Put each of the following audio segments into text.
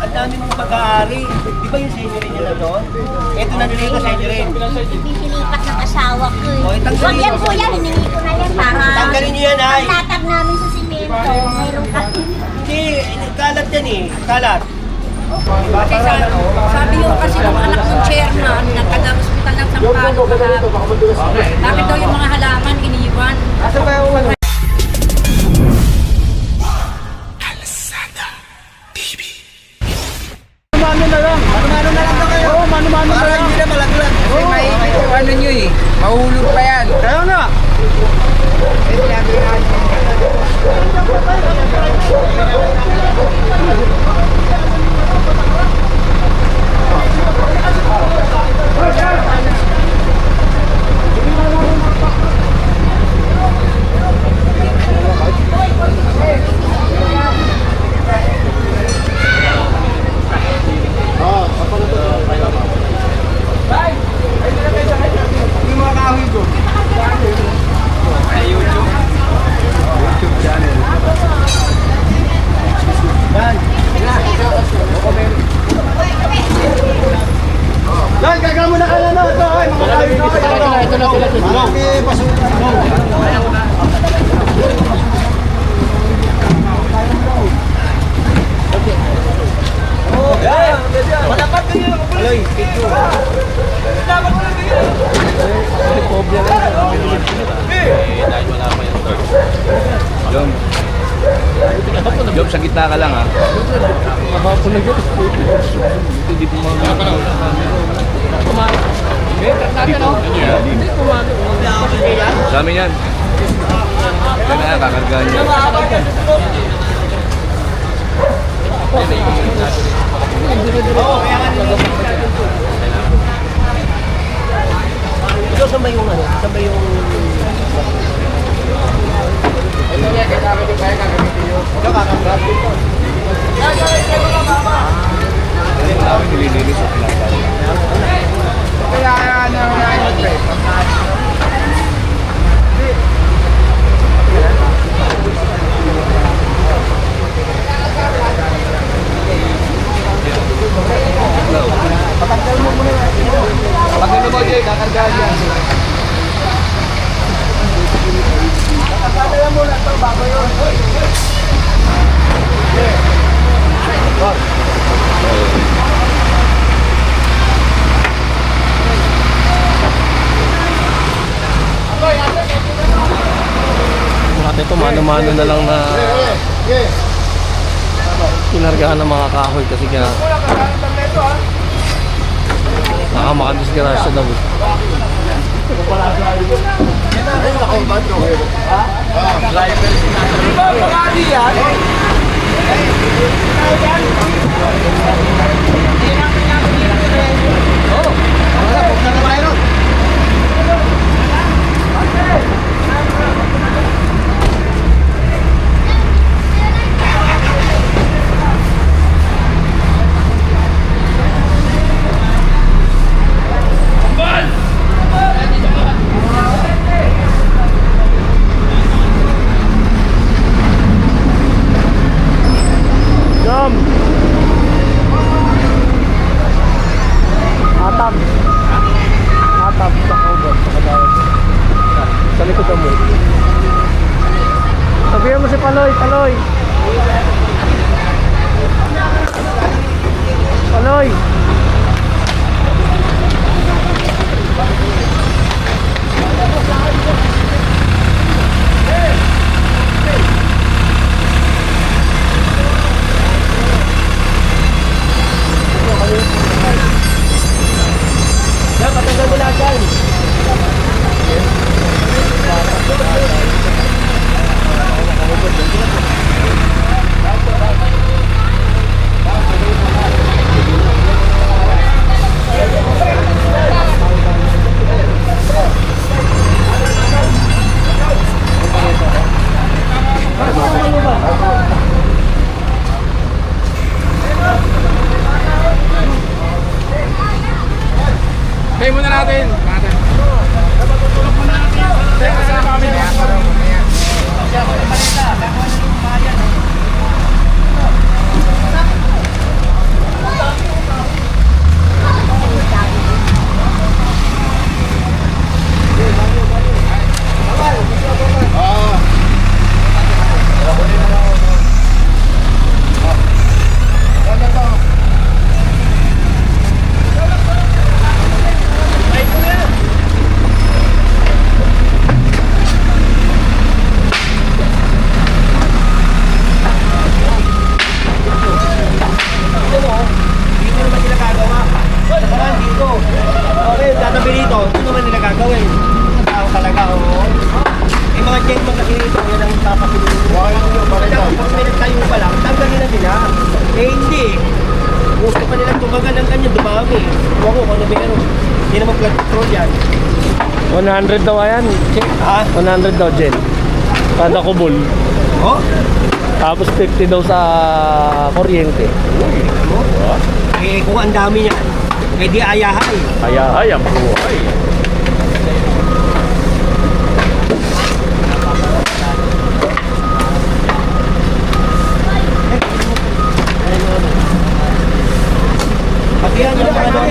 ang dami mong pag-aari. Di ba yung senior niya na doon? Ito na nila yung senior rin. Pinilipat ng asawa ko eh. O, itanggalin Huwag yan niyo. po yan, hiningi ko na yan para... Tanggalin niyo yan, ay. Tatag namin sa simento, mayroong kasi... Hindi, kalat yan eh. Kalat. Kasi sabi yung kasi ng anak ng chairman ng taga-hospital ng Sampalo kahapon. Bakit daw yung mga halaman iniwan? Mano na lang. Mano na lang kayo. Oo, mano na lang. Para hindi na malaglag. Kasi may ano nyo eh, mahulog pa yan. Kaya nga. Lan, gagal mo na ka na no. Ito na. Malaki pasok. Oh, yeah. Matapat kayo. Aloy, pito. Dapat mo lang kayo. Dahil wala pa yung Job, sa gitna ka lang ha. Mahapon na yun. Hindi po mga sa amin yan. Yan na, kakargaan niya. Ito saan ba yung ano? Saan ba yung... Ito niya, kailangan din kaya gagamitin nyo. Ito kakargaan dito. Kami nililinis at pinapal. Kaya ano na yun, pre. Pag ano mo, Jay, kakargaan yan. Kakadala mo na ito bago yun. Natin ito, mano-mano na lang na pinargahan ng mga kahoy kasi kaya nakamakadisgrasya daw. Jom! Atab! Atab sa cover, sa kadawan. Sa likod mo. Sabihan mo si Paloy, Paloy! Paloy! Yan, patanggal mo lahat yan. Kaya muna natin. eh. Huwag ko kung ano meron. Hindi naman flood control yan. 100 daw yan. Ha? 100 daw, Jen. Kada kubol. Oh? Tapos 50 daw sa kuryente. Eh, kung ang dami niya, eh di ayahay. Kaya ay, ang buhay. Pagkihan nyo naman doon.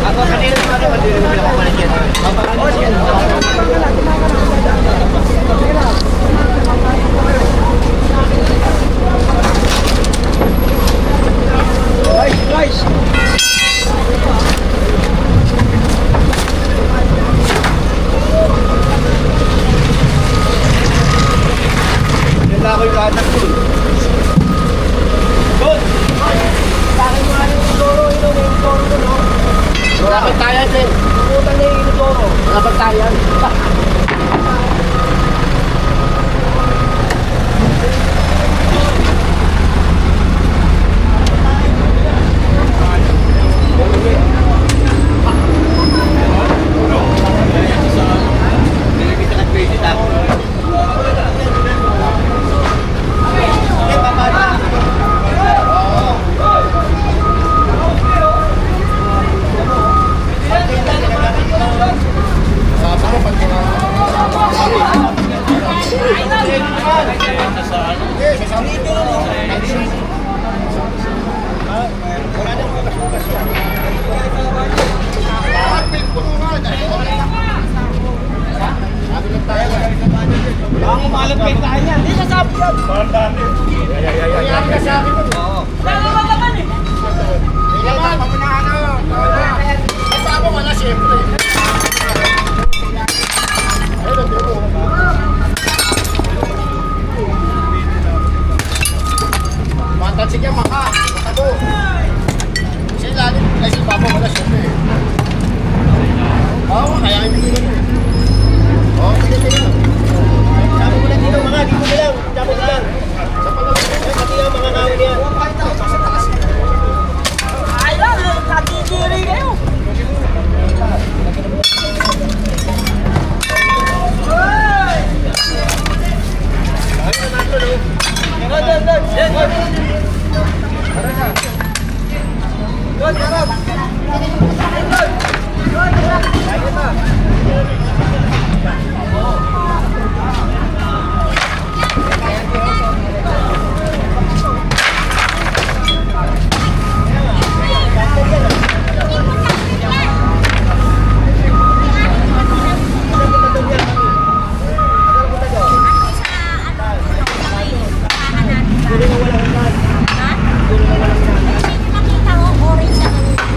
Ako kanina naman naman din naman ako managyan. Guys! Yan lang ako yung katak ko. Good! Bakit mo yung Inodoro? Yung Inodoro ko, no? Dapat tayo din. Putang na yung Inodoro. Dapat tayo. Ang malapit tayo yan. Hindi sa sabi yan. Sige, maka. Matado. Kasi lalim. Kasi papa wala siyempre. Oo, kaya ibigin mo. Oo, sige. Sabi mo na dito mga, dito na lang. Sabi na lang. Pati ang mga ngawin yan. Ayaw, katitiri kayo.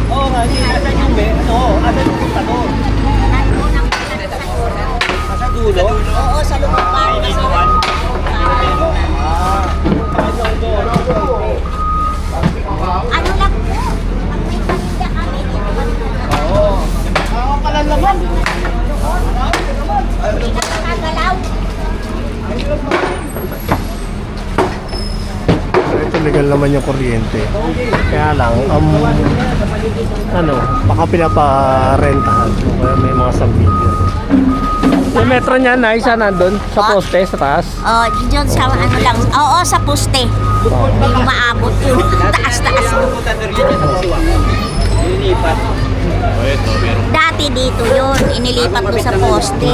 Oo nga, hindi. Asan yung be? Oo, asan yung punta doon? Sa dulo? Oo, sa lumabang. Ano lang po? Pag may pamilya kami dito. Oo. Ako pala naman. Hindi na nakagalaw. Ito legal naman yung kuryente. Kaya lang, baka pinaparentahan. O kaya may mga sambidyo. Yung metro niya, Nay, saan nandun? Sa poste, sa taas? Oh, dyan sa ano lang. Oo, sa poste. Hindi mo maabot yun. Taas-taas. Pupunta doon yan sa kasiwa. Lilipat. Dati dito yun. Inilipat ko sa poste.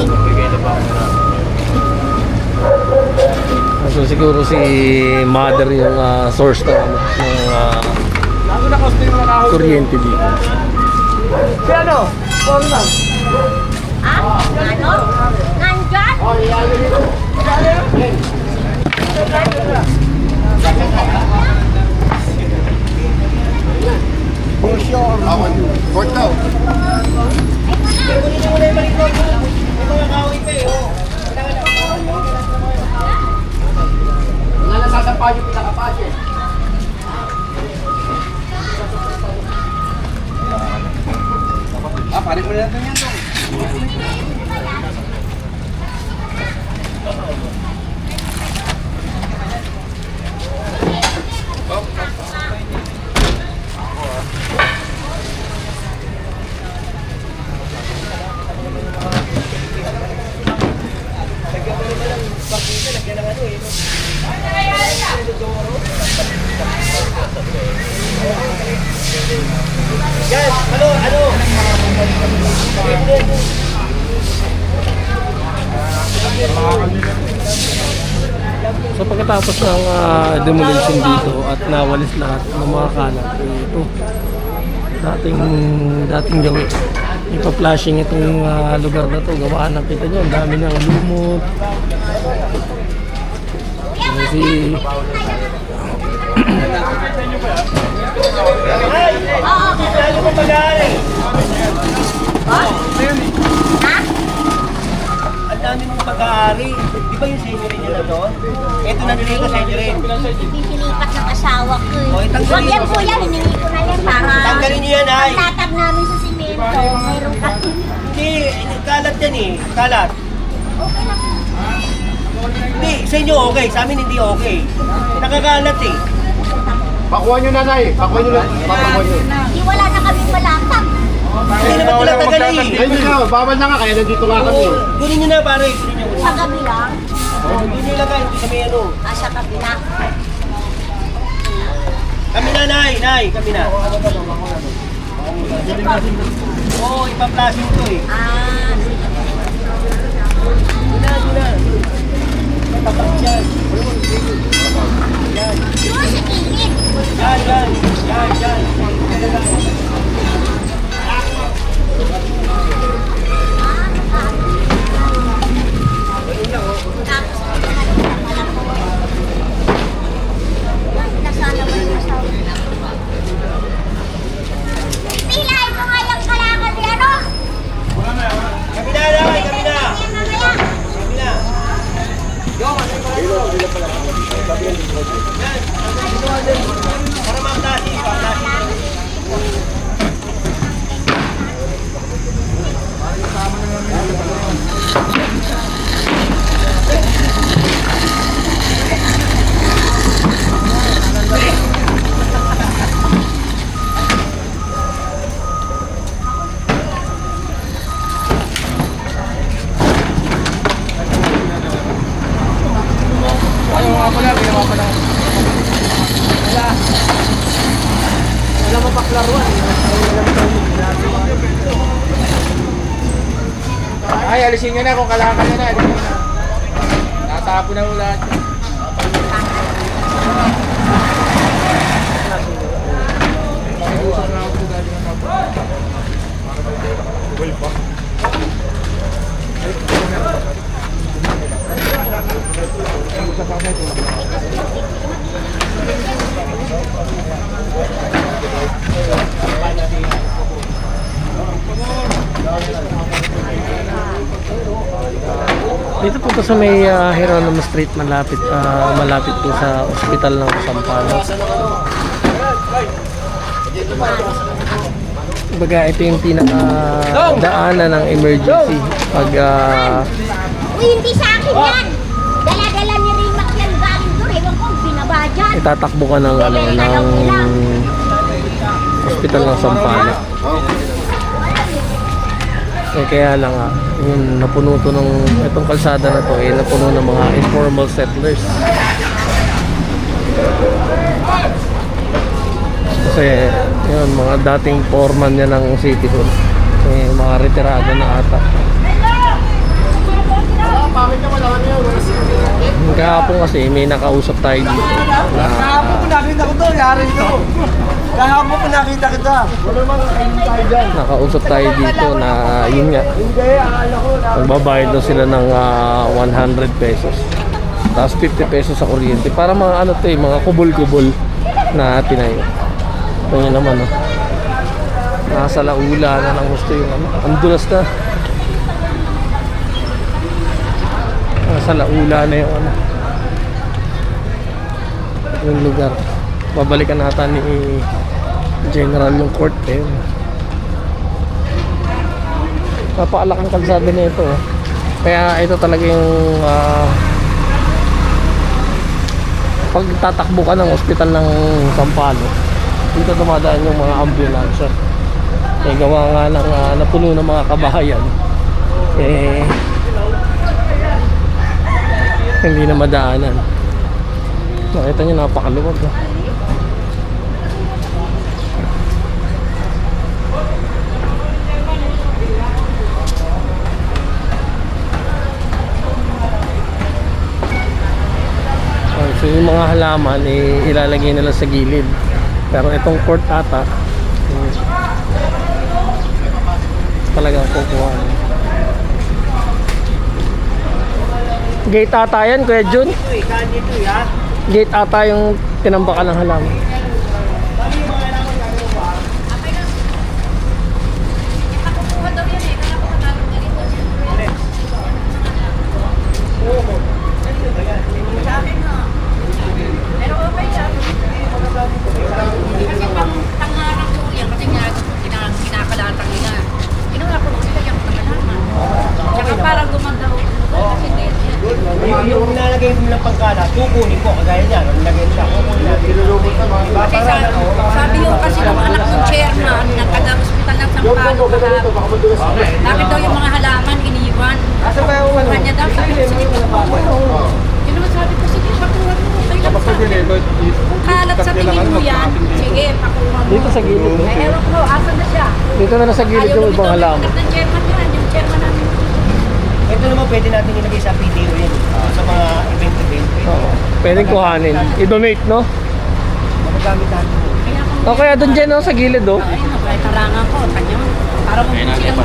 So siguro si mother yung source ng kuryente dito. Si ano? Paul lang. Ah, ano? Nandyan? Court daw. Kunin mo na yung balik doon. May mga ngawin pa eh. oh. Wala na sasapa yung pinakapasya. Parin mo na natin yan dong. So pagkatapos ng demolition dito at nawalis lahat ng mga kalat, ito dating gawin. Ipa-flashing itong lugar na to. Gawaan na kita nyo, ang dami ng lumot. Kasi Ang dami mong pag-aari. Di ba yung sa inyo rin yun na doon? Ito na nilay ko sa inyo rin. Sinipat ng asawa ko eh. Okay, tanggalin Huwag yan mo. kuya, hiningi ko na yan para Tanggalin niyo yan, ay. pagtatag namin sa simento, mayroong katin. Hindi, kalat yan eh. Kalat. Okay lang. Hindi, sa inyo okay. Sa amin hindi okay. Nakakalat eh. Pakuha nyo nanay. Pakuha nyo na. Pakuha nyo. Di wala na kami malakap. Hindi naman sila tagal eh. Ay, hindi na. Bawal na nga. Kaya nandito nga kami. Oo, kunin nyo na pare. Kunin nyo. Sa gabi lang. Kunin nyo ilagay. Hindi kami ano. Sa kabila. Kami na, nay. Kami na. Oo, ipa-flashing to eh. Yun na. Tapak dyan. Doon sa tingin. Yan. Tapos, alam ko. Nasana ba yung asawa? Pilay ko nga yung kalakan ni ano? Kami na, nay. Kami na. Para ma-flashing. Ay, alisin nyo na kung kalakan nyo na. Alisin nyo na. Natapo na ulat. dito po to sa may Hieronymous Street, malapit po sa ospital ng Sampaloc. Kumbaga ito yung pinaka-daanan ng emergency pag Uy, hindi sa akin yan! Dala-dala ni Rimac yan galing doon. Ewan ko, binaba dyan. itatakbo ka ng ospital ng Sampaloc. Kaya lang yung napuno to ng itong kalsada na to napuno ng mga informal settlers. Kasi yun, mga dating foreman niya ng city hall. Mga retirado na ata. Kahapon kasi may nakausap tayo dito. Kahapon po nakita ko to, yari ito. Kahapon po nakita kita. Nakausap tayo dito na yun nga. Magbabayad daw sila ng 100 pesos. Tapos 50 pesos sa kuryente. Para mga ano to mga kubol-kubol na tinayo. Ito nyo naman nasa laula na lang gusto yung ang dulas na. Nasa laula na yung yung lugar. Babalikan natin ni General yung court napaalak ang kalsada na ito kaya ito talaga yung pag tatakbo ka ng ospital ng Sampaloc, dito dumadaan yung mga ambulansya. Gawa nga ng napuno ng mga kabahayan hindi na madaanan. Nakita nyo, napakaluwag halaman, ilalagay nila sa gilid. Pero itong court ata, talagang kukuha. Gate ata yan, Kuya Jun. Gate ata yung tinambakan ng halaman. Nakukuha daw yan eh. Kaya ako nagalong ganito. Sa akin na. Pero okay lang. Kasi pangharap ko yan. Kasi kinakalatang nila. Ginawa ko sila yung pangalaman. Tsaka parang gumandaw. Kasi dead yan. Yung nilalagay mo ng pangkala, kukunin ko, kagaya niya. Nilagay siya, kukunin natin. Nilulubot naman. Kasi sabi yung kasi ng anak ng chairman ng taga-hospital ng Sampalo kahapon. Bakit daw yung mga halaman iniwan? Kuha niya daw. Sabi ko, sige, pakuha mo. Yun naman sabi ko, sige, pakuha mo. Kung kalat sa tingin mo yan, sige, pakuha mo. Dito sa gilid. Eh, ewan ko, asan na siya? Dito na sa gilid yung ibang halaman. Ayaw ng chairman yan, yung chairman namin. Ito naman pwede natin ilagay sa PDO yun. Sa mga event-event. Oo. Pwedeng kuhanin. I-donate, no? Magagamit natin. Kaya kung O kaya doon dyan, no? Sa gilid, oh. ayun, may tarangan ko, kanya. Para kung silang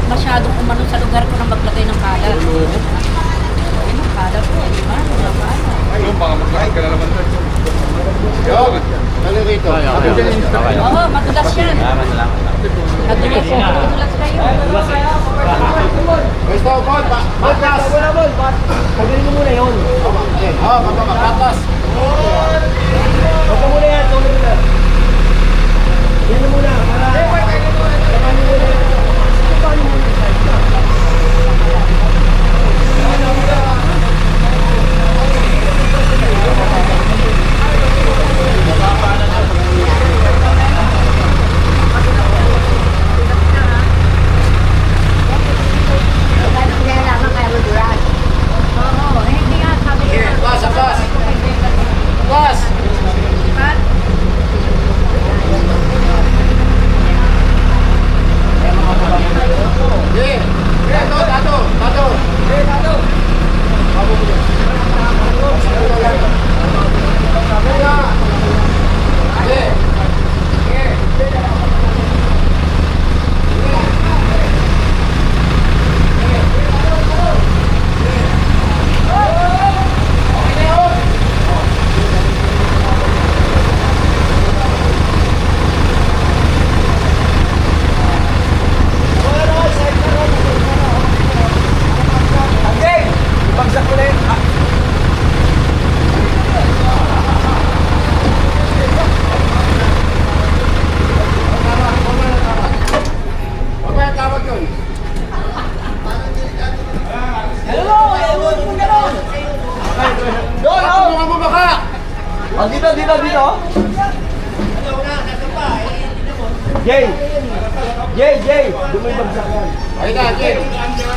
masyadong umano sa lugar ko na maglagay ng kalat. Ayun, ang kalat ko, di ba? Mga kalat. Yung baka magkain ka na naman doon. Ano rito? Oo, madulas yan. Madulas yan. Madulas kayo. Gusto, Bol, batas. Wala mo, pagaling mo muna yun. Batas. Huwag ka muna yan, tulad mo na. Yan na muna, para... Oo, eh, hindi nga, sabi ko. Batas. Jay, doon mo yung bagsak yan. Ay na, Jay.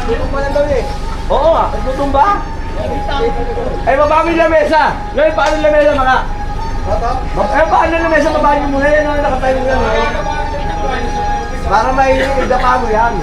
Tulog mo lang daw eh. Oo nga, nagtutumba. Ay, baba mo yung lamesa. Ngayon, paano yung lamesa, mga? Eh, paano yung lamesa, baba nyo muna yan. Nakatayo mo yan. Para may idapa mo yan.